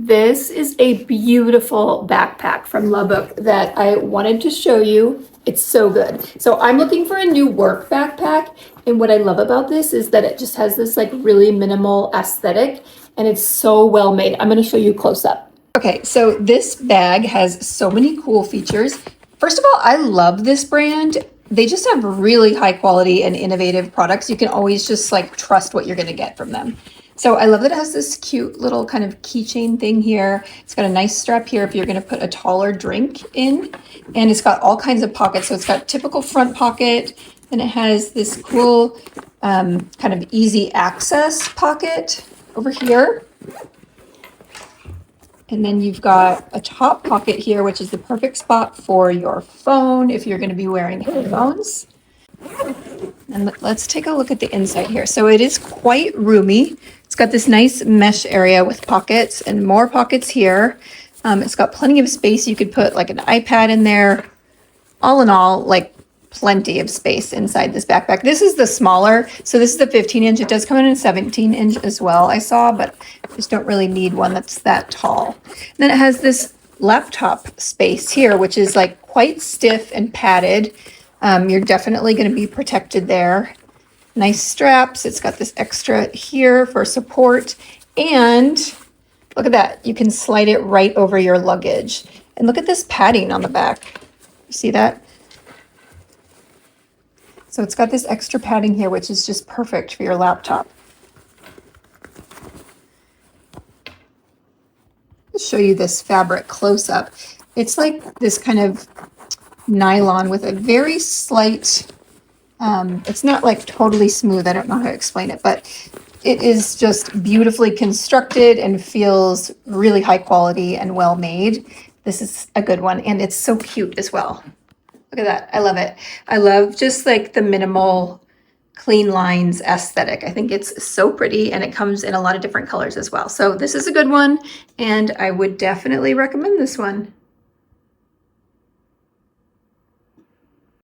This is a beautiful backpack from LOVEVOOK that I wanted to show you. It's so good. So I'm looking for a new work backpack, and what I love about this is that it just has this like really minimal aesthetic, and it's so well made. I'm going to show you close up. Okay, so this bag has so many cool features. First of all, I love this brand. They just have really high quality and innovative products. You can always just like trust what you're going to get from them. So I love that it has this cute little kind of keychain thing here. It's got a nice strap here if you're going to put a taller drink in, and it's got all kinds of pockets. So it's got typical front pocket, and it has this cool kind of easy access pocket over here. And then you've got a top pocket here, which is the perfect spot for your phone if you're going to be wearing headphones. And let's take a look at the inside here. So it is quite roomy. It's got this nice mesh area with pockets and more pockets here. It's got plenty of space. You could put like an iPad in there. All in all, like plenty of space inside this backpack. This is the smaller. So this is the 15-inch. It does come in a 17-inch as well, I saw, but I just don't really need one that's that tall. And then it has this laptop space here, which is like quite stiff and padded. You're definitely going to be protected there. Nice straps. It's got this extra here for support. And look at that. You can slide it right over your luggage. And look at this padding on the back. You see that? So it's got this extra padding here, which is just perfect for your laptop. I'll show you this fabric close up. It's like this kind of nylon with a very slight, it's not like totally smooth. I don't know how to explain it, but it is just beautifully constructed and feels really high quality and well made. This is a good one, and it's so cute as well. Look at that. I love it. I love just like the minimal clean lines aesthetic. I think it's so pretty, and it comes in a lot of different colors as well. So this is a good one, and I would definitely recommend this one.